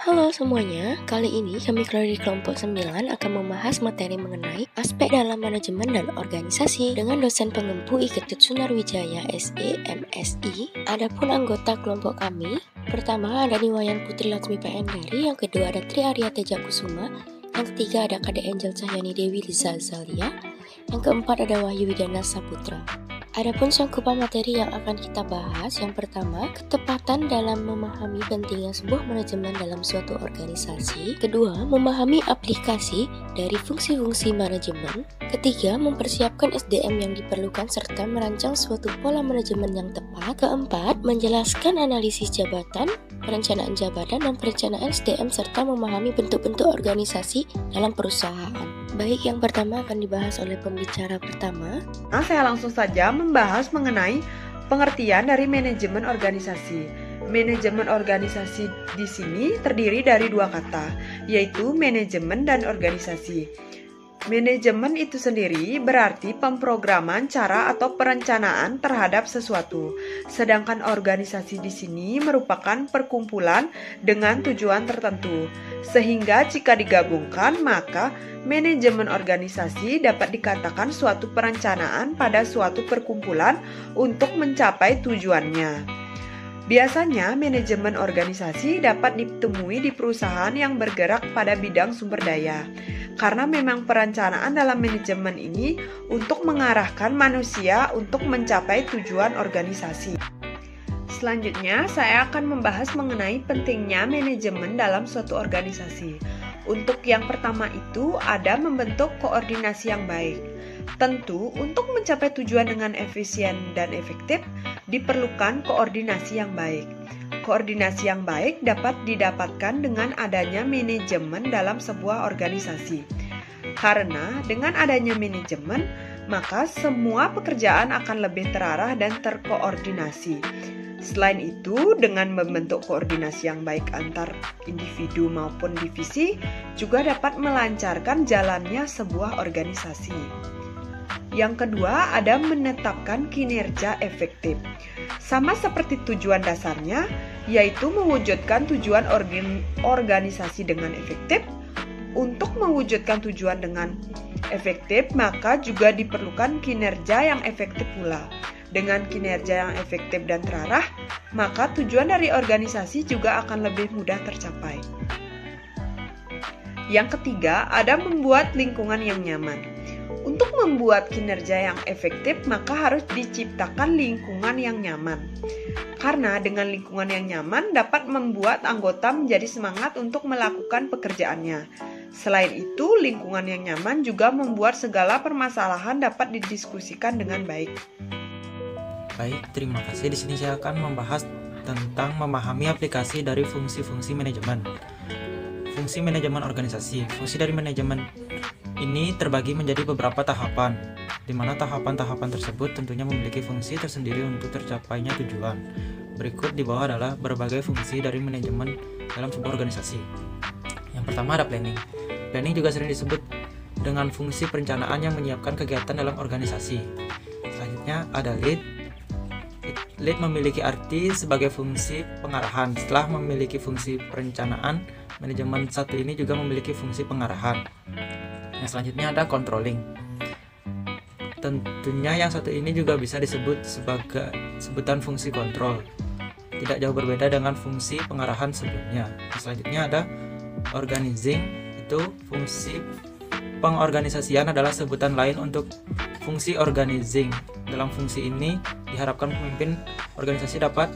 Halo semuanya, kali ini kami dari kelompok 9 akan membahas materi mengenai aspek dalam manajemen dan organisasi dengan dosen pengempu Ketut Sunarwijaya SE MSI. Adapun anggota kelompok kami, pertama ada Niwayan Putri Laksmi PNRI, yang kedua ada Tri Arya Teja Kusuma, yang ketiga ada Kade Angel Cahyani Dewi Liza Zalia, yang keempat ada Wahyu Widana Saputra. Adapun sangkupan materi yang akan kita bahas, yang pertama, ketepatan dalam memahami pentingnya sebuah manajemen dalam suatu organisasi. Kedua, memahami aplikasi dari fungsi-fungsi manajemen. Ketiga, mempersiapkan SDM yang diperlukan serta merancang suatu pola manajemen yang tepat. Keempat, menjelaskan analisis jabatan, perencanaan jabatan, dan perencanaan SDM serta memahami bentuk-bentuk organisasi dalam perusahaan. Baik, yang pertama akan dibahas oleh pembicara pertama. Saya langsung saja membahas mengenai pengertian dari manajemen organisasi. Manajemen organisasi di sini terdiri dari dua kata, yaitu manajemen dan organisasi. Manajemen itu sendiri berarti pemrograman cara atau perencanaan terhadap sesuatu. Sedangkan organisasi di sini merupakan perkumpulan dengan tujuan tertentu. Sehingga jika digabungkan, maka manajemen organisasi dapat dikatakan suatu perencanaan pada suatu perkumpulan untuk mencapai tujuannya. Biasanya manajemen organisasi dapat ditemui di perusahaan yang bergerak pada bidang sumber daya. Karena memang perencanaan dalam manajemen ini untuk mengarahkan manusia untuk mencapai tujuan organisasi. Selanjutnya, saya akan membahas mengenai pentingnya manajemen dalam suatu organisasi. Untuk yang pertama itu ada membentuk koordinasi yang baik. Tentu, untuk mencapai tujuan dengan efisien dan efektif, diperlukan koordinasi yang baik. Koordinasi yang baik dapat didapatkan dengan adanya manajemen dalam sebuah organisasi. Karena dengan adanya manajemen, maka semua pekerjaan akan lebih terarah dan terkoordinasi. Selain itu, dengan membentuk koordinasi yang baik antar individu maupun divisi, juga dapat melancarkan jalannya sebuah organisasi. Yang kedua, ada menetapkan kinerja efektif. Sama seperti tujuan dasarnya, yaitu mewujudkan tujuan organisasi dengan efektif. Untuk mewujudkan tujuan dengan efektif, maka juga diperlukan kinerja yang efektif pula. Dengan kinerja yang efektif dan terarah, maka tujuan dari organisasi juga akan lebih mudah tercapai. Yang ketiga, ada membuat lingkungan yang nyaman. Untuk membuat kinerja yang efektif, maka harus diciptakan lingkungan yang nyaman. Karena dengan lingkungan yang nyaman dapat membuat anggota menjadi semangat untuk melakukan pekerjaannya. Selain itu, lingkungan yang nyaman juga membuat segala permasalahan dapat didiskusikan dengan baik. Baik, terima kasih. Di sini saya akan membahas tentang memahami aplikasi dari fungsi-fungsi manajemen. Fungsi manajemen organisasi. Fungsi dari manajemen ini terbagi menjadi beberapa tahapan, di mana tahapan-tahapan tersebut tentunya memiliki fungsi tersendiri untuk tercapainya tujuan. Berikut di bawah adalah berbagai fungsi dari manajemen dalam sebuah organisasi. Yang pertama ada planning. Planning juga sering disebut dengan fungsi perencanaan yang menyiapkan kegiatan dalam organisasi. Selanjutnya ada lead. Lead memiliki arti sebagai fungsi pengarahan. Setelah memiliki fungsi perencanaan, manajemen satu ini juga memiliki fungsi pengarahan. Yang selanjutnya ada controlling. Tentunya yang satu ini juga bisa disebut sebagai sebutan fungsi kontrol. Tidak jauh berbeda dengan fungsi pengarahan sebelumnya. Yang selanjutnya ada organizing. Itu fungsi pengorganisasian adalah sebutan lain untuk fungsi organizing. Dalam fungsi ini diharapkan pemimpin organisasi dapat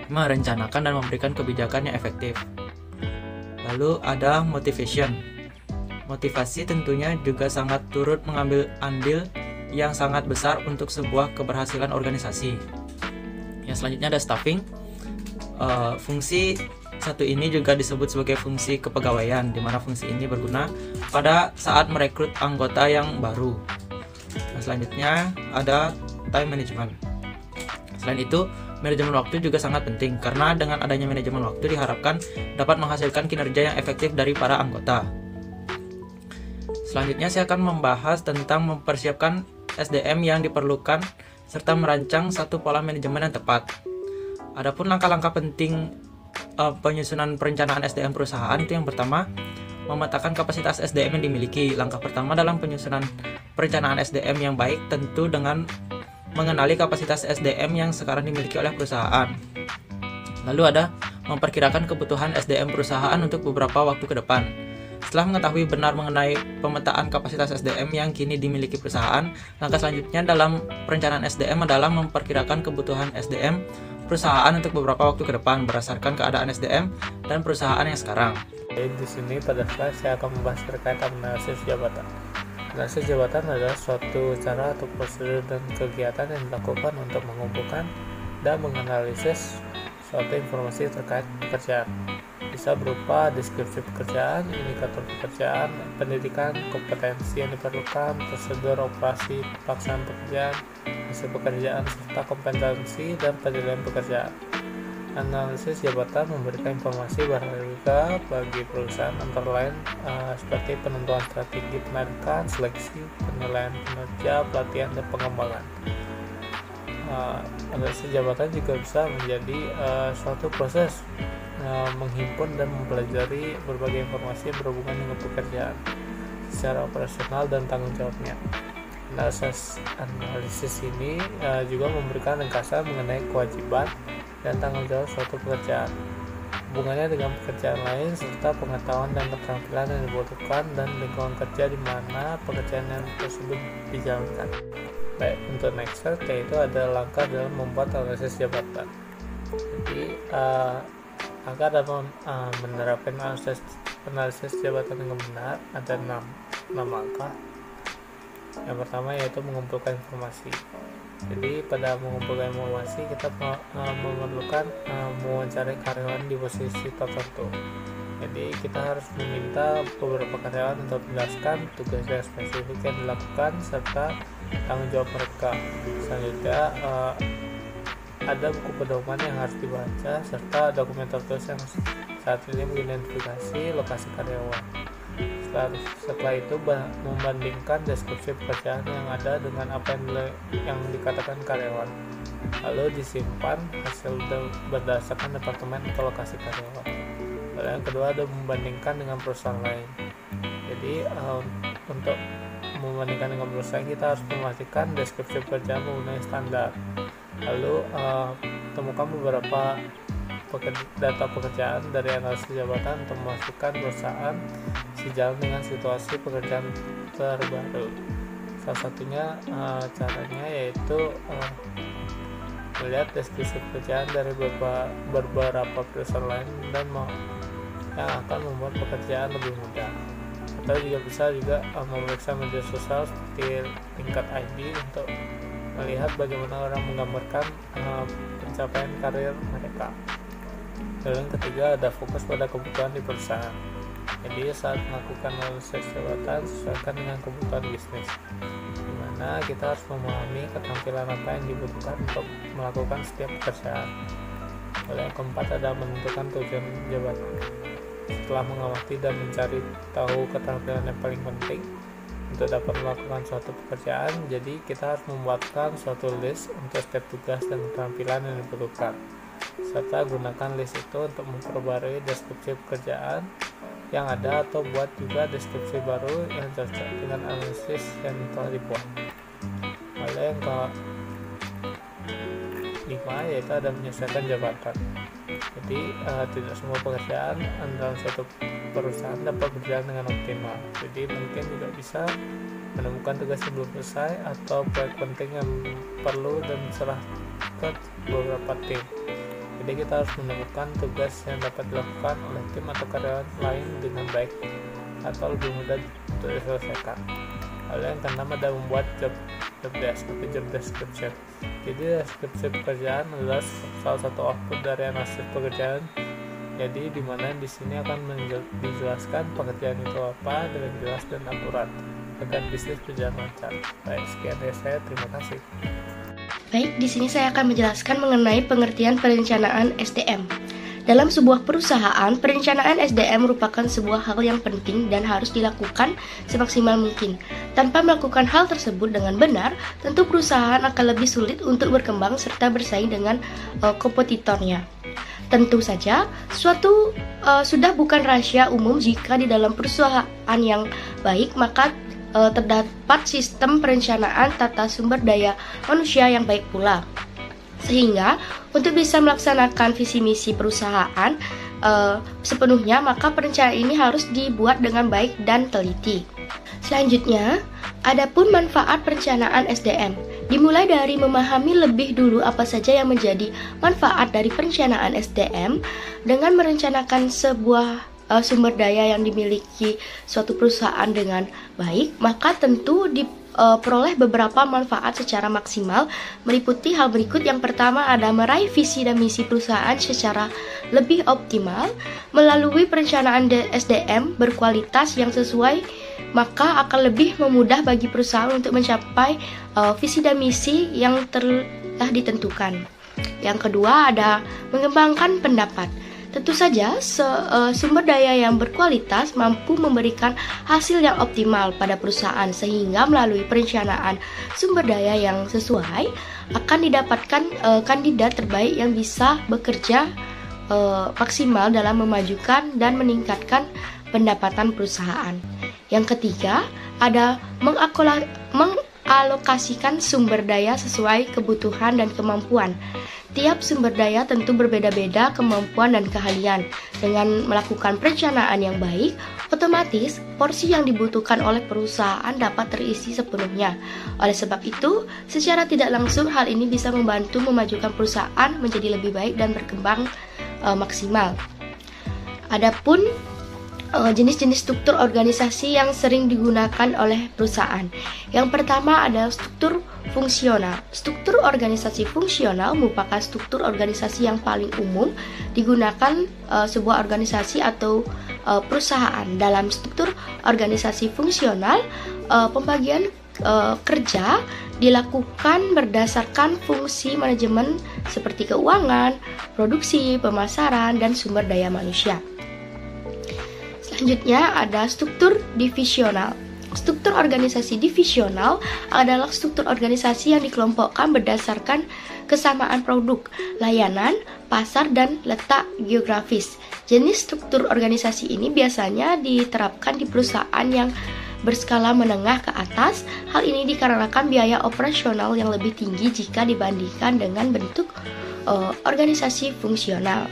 merencanakan dan memberikan kebijakan yang efektif. Lalu ada motivation. Motivasi tentunya juga sangat turut mengambil andil yang sangat besar untuk sebuah keberhasilan organisasi. Yang selanjutnya ada staffing. Fungsi satu ini juga disebut sebagai fungsi kepegawaian, di mana fungsi ini berguna pada saat merekrut anggota yang baru. Yang selanjutnya ada time management. Selain itu, manajemen waktu juga sangat penting karena dengan adanya manajemen waktu diharapkan dapat menghasilkan kinerja yang efektif dari para anggota. Selanjutnya saya akan membahas tentang mempersiapkan SDM yang diperlukan serta merancang satu pola manajemen yang tepat. Adapun langkah-langkah penting penyusunan perencanaan SDM perusahaan itu yang pertama, memetakan kapasitas SDM yang dimiliki. Langkah pertama dalam penyusunan perencanaan SDM yang baik tentu dengan mengenali kapasitas SDM yang sekarang dimiliki oleh perusahaan. Lalu ada memperkirakan kebutuhan SDM perusahaan untuk beberapa waktu ke depan. Setelah mengetahui benar mengenai pemetaan kapasitas SDM yang kini dimiliki perusahaan, langkah selanjutnya dalam perencanaan SDM adalah memperkirakan kebutuhan SDM perusahaan untuk beberapa waktu ke depan berdasarkan keadaan SDM dan perusahaan yang sekarang. Di sini pada slide saya akan membahas terkait analisis jabatan. Analisis jabatan adalah suatu cara atau prosedur dan kegiatan yang dilakukan untuk mengumpulkan dan menganalisis suatu informasi terkait pekerjaan. Bisa berupa deskripsi pekerjaan, indikator pekerjaan, pendidikan, kompetensi yang diperlukan, prosedur operasi pelaksanaan pekerjaan, hasil pekerjaan, serta kompetensi dan penilaian pekerjaan. Analisis jabatan memberikan informasi berharga bagi perusahaan antara lain seperti penentuan strategi pendidikan, seleksi, penilaian kinerja, pelatihan, dan pengembangan. Analisis jabatan juga bisa menjadi suatu proses menghimpun dan mempelajari berbagai informasi yang berhubungan dengan pekerjaan secara operasional dan tanggung jawabnya. Analisis ini juga memberikan ringkasan mengenai kewajiban dan tanggung jawab suatu pekerjaan, hubungannya dengan pekerjaan lain, serta pengetahuan dan keterampilan yang dibutuhkan dan lingkungan kerja di mana pekerjaan yang tersebut dijalankan. Baik, untuk next step yaitu ada langkah dalam membuat analisis jabatan. Jadi agar dapat menerapkan analisis jabatan dengan benar ada 6 langkah. Yang pertama yaitu mengumpulkan informasi. Jadi pada mengumpulkan informasi kita memerlukan mewawancarai karyawan di posisi tertentu. Jadi kita harus meminta beberapa karyawan untuk menjelaskan tugas yang spesifik yang dilakukan serta tanggung jawab mereka. Selanjutnya ada buku pedoman yang harus dibaca serta dokumen tertulis yang saat ini mengidentifikasi lokasi karyawan. Setelah itu membandingkan deskripsi pekerjaan yang ada dengan apa yang dikatakan karyawan, lalu disimpan hasil berdasarkan departemen atau lokasi karyawan. Lalu yang kedua ada membandingkan dengan perusahaan lain. Jadi untuk membandingkan dengan perusahaan kita harus memastikan deskripsi pekerjaan memenuhi standar. Lalu temukan beberapa data pekerjaan dari analisis jabatan untuk memastikan perusahaan sejalan dengan situasi pekerjaan terbaru. Salah satunya caranya yaitu melihat deskripsi pekerjaan dari beberapa perusahaan lain dan yang akan membuat pekerjaan lebih mudah. Atau juga bisa memeriksa media sosial seperti tingkat ID untuk melihat bagaimana orang menggambarkan pencapaian karir mereka. Dan yang ketiga ada fokus pada kebutuhan di perusahaan. Jadi saat melakukan analisis jabatan sesuaikan dengan kebutuhan bisnis, di mana kita harus memahami keterampilan apa yang dibutuhkan untuk melakukan setiap pekerjaan. Lalu yang keempat ada menentukan tujuan jabatan. Setelah mengamati dan mencari tahu keterampilan yang paling penting untuk dapat melakukan suatu pekerjaan, jadi kita harus membuatkan suatu list untuk setiap tugas dan keterampilan yang diperlukan, serta gunakan list itu untuk memperbarui deskripsi pekerjaan yang ada atau buat juga deskripsi baru yang cocok dengan analisis yang telah dibuat. Lalu yang kelima yaitu ada menyesuaikan jabatan. Jadi tidak semua pekerjaan dalam suatu perusahaan dapat berjalan dengan optimal. Jadi mungkin juga bisa menemukan tugas yang belum selesai atau proyek penting yang perlu dan diserahkan beberapa tim. Jadi kita harus menemukan tugas yang dapat dilakukan oleh tim atau karyawan lain dengan baik atau lebih mudah untuk diselesaikan. Lalu yang keenam ada membuat job desk atau job description. Jadi deskripsi pekerjaan adalah salah satu output dari analisis pekerjaan. Jadi di mana di sini akan dijelaskan pekerjaan itu apa dengan jelas dan akurat agar bisnis berjalan lancar. Baik, sekian dari saya. Terima kasih. Baik, di sini saya akan menjelaskan mengenai pengertian perencanaan SDM. Dalam sebuah perusahaan, perencanaan SDM merupakan sebuah hal yang penting dan harus dilakukan semaksimal mungkin. Tanpa melakukan hal tersebut dengan benar, tentu perusahaan akan lebih sulit untuk berkembang serta bersaing dengan kompetitornya. Tentu saja, suatu sudah bukan rahasia umum jika di dalam perusahaan yang baik maka terdapat sistem perencanaan tata sumber daya manusia yang baik pula. Sehingga untuk bisa melaksanakan visi misi perusahaan sepenuhnya, maka perencanaan ini harus dibuat dengan baik dan teliti. Selanjutnya, adapun manfaat perencanaan SDM. Dimulai dari memahami lebih dulu apa saja yang menjadi manfaat dari perencanaan SDM. Dengan merencanakan sebuah sumber daya yang dimiliki suatu perusahaan dengan baik, maka tentu diperoleh beberapa manfaat secara maksimal, meliputi hal berikut. Yang pertama ada meraih visi dan misi perusahaan secara lebih optimal. Melalui perencanaan SDM berkualitas yang sesuai, maka akan lebih memudah bagi perusahaan untuk mencapai visi dan misi yang telah ditentukan. Yang kedua ada mengembangkan pendapat. Tentu saja sumber daya yang berkualitas mampu memberikan hasil yang optimal pada perusahaan, sehingga melalui perencanaan sumber daya yang sesuai akan didapatkan kandidat terbaik yang bisa bekerja maksimal dalam memajukan dan meningkatkan pendapatan perusahaan. Yang ketiga ada mengalokasikan sumber daya sesuai kebutuhan dan kemampuan. Tiap sumber daya tentu berbeda-beda kemampuan dan keahlian. Dengan melakukan perencanaan yang baik, otomatis porsi yang dibutuhkan oleh perusahaan dapat terisi sepenuhnya. Oleh sebab itu, secara tidak langsung hal ini bisa membantu memajukan perusahaan menjadi lebih baik dan berkembang maksimal. Adapun jenis-jenis struktur organisasi yang sering digunakan oleh perusahaan. Yang pertama adalah struktur fungsional. Struktur organisasi fungsional merupakan struktur organisasi yang paling umum digunakan sebuah organisasi atau perusahaan. Dalam struktur organisasi fungsional, pembagian kerja dilakukan berdasarkan fungsi manajemen seperti keuangan, produksi, pemasaran, dan sumber daya manusia. Selanjutnya ada struktur divisional. Struktur organisasi divisional adalah struktur organisasi yang dikelompokkan berdasarkan kesamaan produk, layanan, pasar, dan letak geografis. Jenis struktur organisasi ini biasanya diterapkan di perusahaan yang berskala menengah ke atas. Hal ini dikarenakan biaya operasional yang lebih tinggi jika dibandingkan dengan bentuk organisasi fungsional.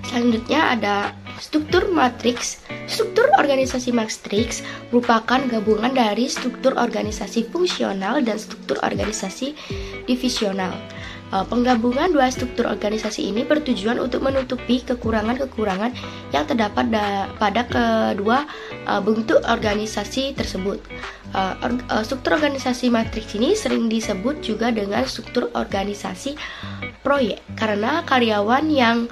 Selanjutnya ada struktur matriks. Struktur organisasi matriks merupakan gabungan dari struktur organisasi fungsional dan struktur organisasi divisional. Penggabungan dua struktur organisasi ini bertujuan untuk menutupi kekurangan-kekurangan yang terdapat pada kedua bentuk organisasi tersebut. Struktur organisasi matriks ini sering disebut juga dengan struktur organisasi proyek, karena karyawan yang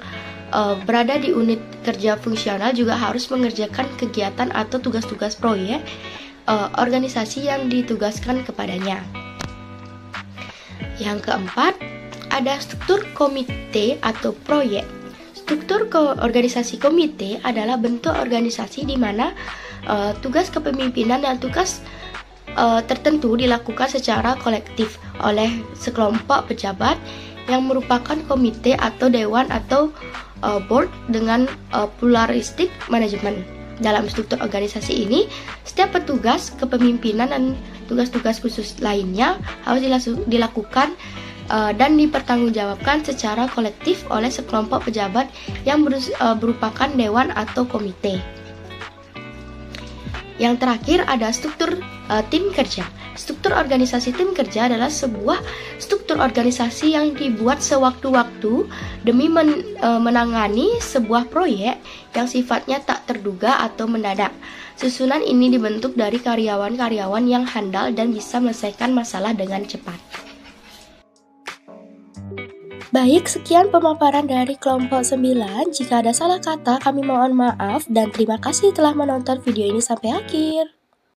berada di unit kerja fungsional juga harus mengerjakan kegiatan atau tugas-tugas proyek organisasi yang ditugaskan kepadanya. Yang keempat, ada struktur komite atau proyek. Struktur organisasi komite adalah bentuk organisasi di mana tugas kepemimpinan dan tugas tertentu dilakukan secara kolektif oleh sekelompok pejabat yang merupakan komite atau dewan atau board dengan pluralistic manajemen. Dalam struktur organisasi ini, setiap petugas kepemimpinan dan tugas-tugas khusus lainnya harus dilakukan dan dipertanggungjawabkan secara kolektif oleh sekelompok pejabat yang merupakan dewan atau komite. Yang terakhir ada struktur tim kerja. Struktur organisasi tim kerja adalah sebuah struktur organisasi yang dibuat sewaktu-waktu demi menangani sebuah proyek yang sifatnya tak terduga atau mendadak. Susunan ini dibentuk dari karyawan-karyawan yang handal dan bisa menyelesaikan masalah dengan cepat. Baik, sekian pemaparan dari kelompok 9. Jika ada salah kata, kami mohon maaf dan terima kasih telah menonton video ini sampai akhir.